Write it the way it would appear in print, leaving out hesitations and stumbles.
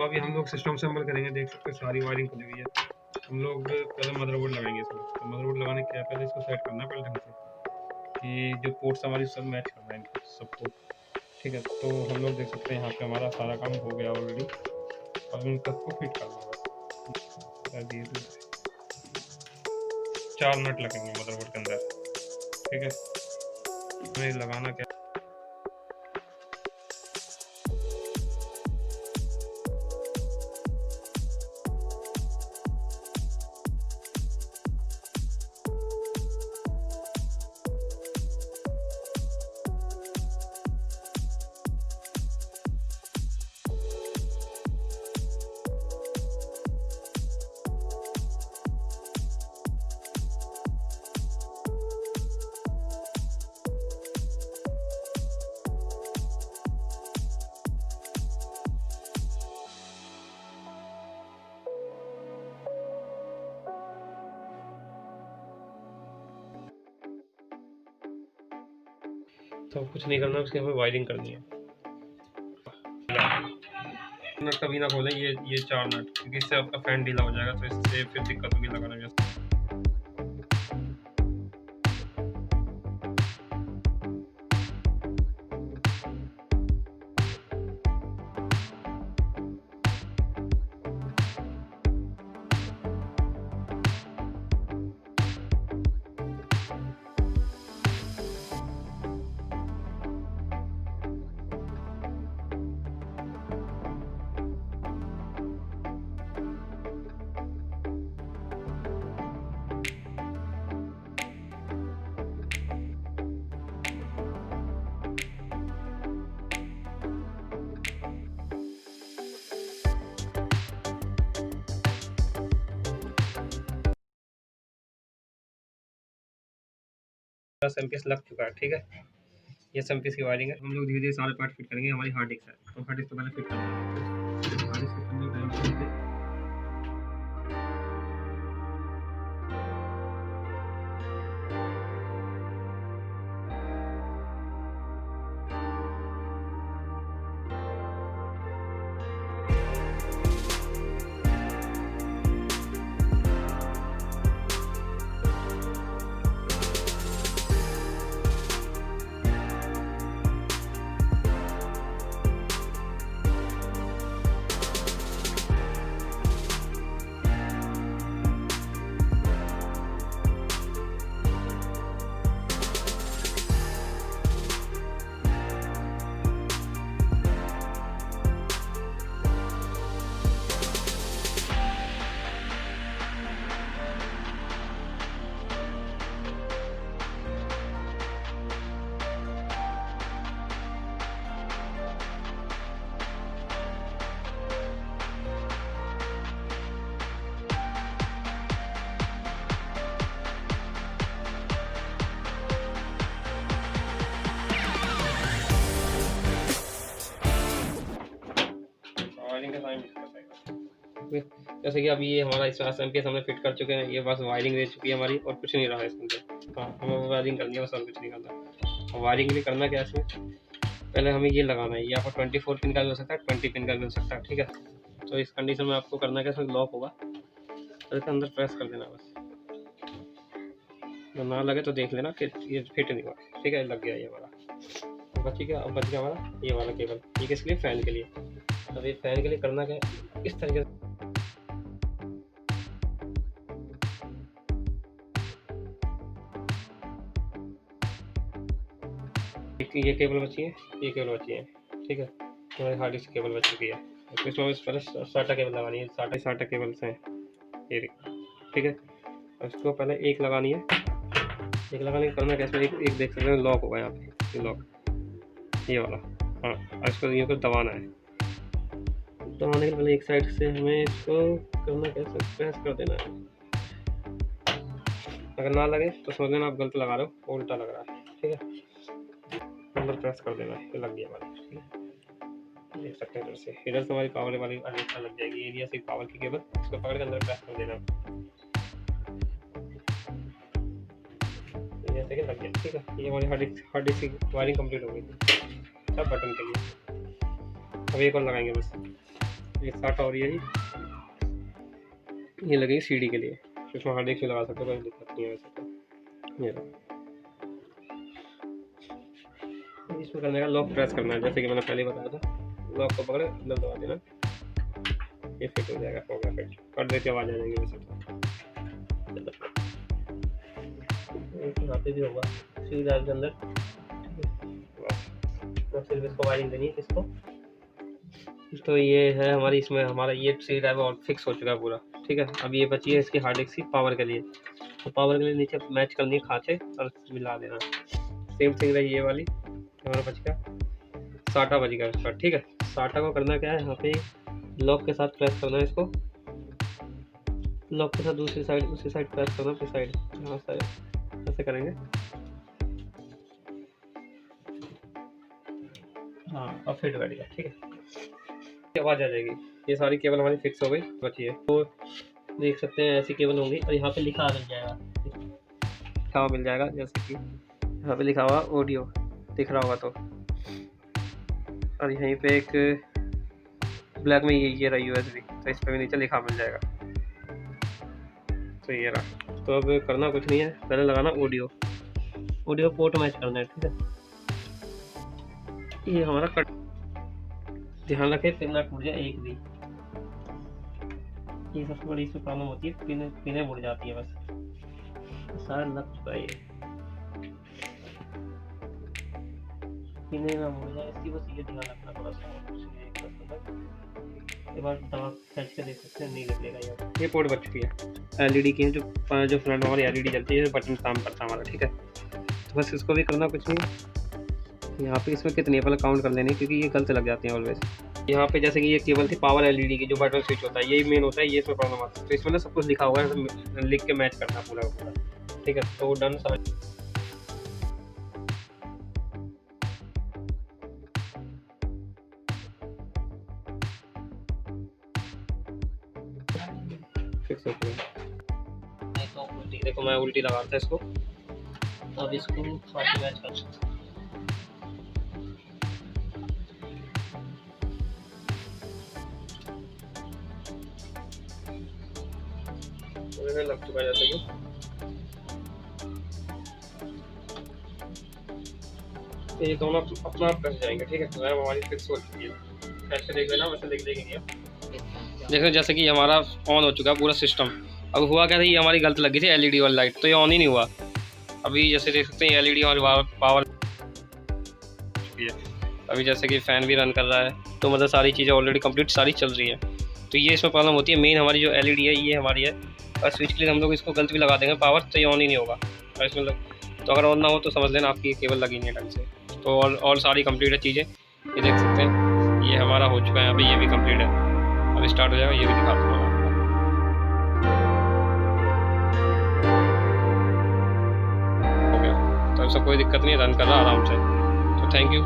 तो अभी हम लोग सिस्टम असेंबल करेंगे। देख सकते हैं सारी वायरिंग खुली हुई है। हम लोग पहले मदरबोर्ड लगाएंगे इसमें। तो मदरबोर्ड लगाने के पहले इसको सेट करना है पहले ढंग से कि जो पोर्ट्स हमारी सब मैच कर रहा है इनको सबको। ठीक है, तो हम लोग देख सकते हैं यहाँ पे हमारा सारा काम हो गया ऑलरेडी। अब इन सबको फिट करना है बस। 4 नट लगेंगे मदरबोर्ड के अंदर। ठीक है, हमें लगाना क्या तो कुछ नहीं करना, उसकी हमें वायरिंग करनी है। नट कभी ना खोलें ये 4 नट, क्योंकि इससे आपका फैन ढीला हो जाएगा, तो इससे फिर दिक्कत होगी लगाने में। एमपीएस लग चुका है। ठीक है, ये एमपीएस की वायरिंग है। हम लोग धीरे धीरे सारे पार्ट फिट करेंगे। हमारी हार्ड डिस्क है, तो हार्ड डिस्क को पहले फिट करना है। हार्ड डिस्क करने के टाइम पे जैसे कि अभी ये हमारा इस एमपीएस हमने फिट कर चुके हैं। ये बस वायरिंग दे चुकी है हमारी, और कुछ नहीं रहा है इसके अंदर। हाँ, हमें वायरिंग करनी है बस, और कुछ नहीं करना। वायरिंग के लिए करना क्या है इसमें, पहले हमें ये लगाना है। ये आपको 24 पिन का भी हो सकता है, 20 पिन का भी हो सकता है। ठीक है, तो इस कंडीशन में आपको करना क्या, इसमें लॉक होगा तो इसके अंदर प्रेस कर देना बस। तो ना लगे तो देख लेना कि ये फिट नहीं हुआ। ठीक है, लग गया ये हमारा। बच गया, अब बच गया हमारा ये वाला केबल। ये किसके लिए, फैन के लिए। अब ये फैन के लिए करना क्या है, इस तरीके से ये केबल बची है, ये केबल बची है। ठीक है, हमारी हार्ड डिस्क केबल बच चुकी है। इसमें पहले साटा केबल लगानी है। साटा केबल्स हैं ये। ठीक है, इसको पहले एक लगानी है। एक लगाने का करना कैसे, एक देख सकते हैं लॉक होगा यहाँ पे, ये लॉक, ये वाला। हाँ, इसको ये को दबाना है। दबाने के पहले एक साइड से हमें इसको करना कैसे, प्रेस कर देना है। अगर ना लगे तो समझ लेना आप गलत लगा रहे हो, उल्टा लग रहा है। ठीक है, अंदर प्रेस कर देना है, लग गया हमारा। ठीक है, देख सकते हैं इधर से। इधर से हमारी पावर वाली अनेक्सा लग जाएगी। एरिया से पावर की केबल, इसको पकड़ के अंदर प्रेस कर देना जैसे कि लग गया। ठीक है, ये हमारी हार्ड डिस्क की वायरिंग कंप्लीट हो गई थी सब बटन के लिए। अब एक और लगाएंगे बस, एक SATA और ये लगेगी CD के लिए, इसमें हार्ड डिस्क लगा सकते हो, कोई दिक्कत नहीं है वैसे तो। ये इसमें करने का लॉक प्रेस करना है, जैसे कि मैंने पहले बताया था, लॉक को पकड़े अंदर दबा देना, ये फिट हो जाएगा। हो गया फिट, कर देते आवाज़ आ जाएगी वैसे तो। यहाँ पे भी होगा CD ड्राइव के अंदर। तो सिर्फ इसको वायरिंग देनी है इसको। तो ये है हमारी, इसमें हमारा ये CD ड्राइव और फिक्स हो चुका है पूरा, ठीक है। अब ये बची है इसकी हार्ड डिस्क की पावर के लिए। तो पावर के लिए नीचे मैच करनी है खांचे और मिला देना। सेम थिंग रही ये वाली हमारा बच गया, SATA बच गया उसका, ठीक है। SATA को करना क्या है, यहाँ पे लॉक के साथ प्रेस करना है इसको, लॉक के साथ दूसरी साइड उसी साइड प्रेस करना, अपनी साइड यहाँ साइड ऐसे करेंगे। हाँ अब फिट बैठ गया, ठीक है। आवाज़ आ जाएगी। ये सारी केबल हमारी फिक्स हो गई, बची है। तो देख सकते हैं ऐसी केबल होंगी और यहाँ पे लिखा मिल जाएगा, लिखा हुआ मिल जाएगा, जैसे कि यहाँ पे लिखा हुआ ऑडियो दिख रहा होगा तो। और यहीं पे एक ब्लैक में ये रहा USB, तो इस पर भी नीचे लिखा मिल जाएगा। तो ये रहा। तो अब करना कुछ नहीं है, पहले लगाना ऑडियो पोर्ट मैच करना है, ठीक है। ये हमारा कट, ध्यान रखें पिन ना टूट जाए एक भी। ये सबसे बड़ी इसमें प्रॉब्लम होती है, पिनें मुड़ जाती है, बस सारा लग चुका है ये, पिनें ना मुड़ जाए इसकी, बस ये ध्यान रखना थोड़ा सा। एक बार दवा खींच के देख सकते हैं, नहीं निकलेगा यार। ये पोर्ट बच चुकी है, LED की जो फ्रंट हमारी LED जलती है, बटन काम करता है हमारा, ठीक है। तो बस इसको भी करना कुछ नहीं। यहाँ पे इसमें कितनी है पहले काउंट कर लेनी, क्योंकि ये गलत लग जाती हैं ऑलवेज। यहाँ पे जैसे कि ये केबल थी पावर LED की, जो बटन स्विच होता है, यही मेन होता है, ये इसमें प्रॉब्लम आता है। तो इसमें ना सब कुछ लिखा हुआ है, लिख के मैच करना पूरा पूरा, ठीक है। तो डन समझ। फिक्स हो गया। तो उल्टी देखो, मैं उल्टी लगाता इसको, अब इसको साथ मैच कर सकते हैं। लग चुका है जैसे कि, तो ये दोनों अपना आप कस जाएंगे, ठीक है। तो हमारी फिक्स हो चुकी है, कैसे देख लेना, वैसे देख लेंगे। देखो जैसे कि हमारा ऑन हो चुका है पूरा सिस्टम। अब हुआ क्या था, ये हमारी गलत लगी थी LED वाली लाइट, तो ये ऑन ही नहीं हुआ। अभी जैसे देख सकते हैं LED हमारी पावर चुकी है। अभी जैसे कि फ़ैन भी रन कर रहा है, तो मतलब सारी चीज़ें ऑलरेडी कंप्लीट सारी चल रही है। तो ये इसमें प्रॉब्लम होती है। मेन हमारी जो LED है ये हमारी है, और स्विच के लिए हम लोग इसको गलत भी लगा देंगे पावर, तो ये ऑन ही नहीं होगा। और इसमें तो अगर ऑन ना हो तो समझ लेना आपकी केबल लगी नहीं है ढंग से। तो और सारी कंप्लीट है चीज़ें, ये देख सकते हैं, ये हमारा हो चुका है। अभी ये भी कंप्लीट है, अभी स्टार्ट हो जाएगा, ये भी दिखा दूँगा आपको। हो गया, तो ऐसा कोई दिक्कत नहीं है, रन कर रहा आराम से। तो थैंक यू।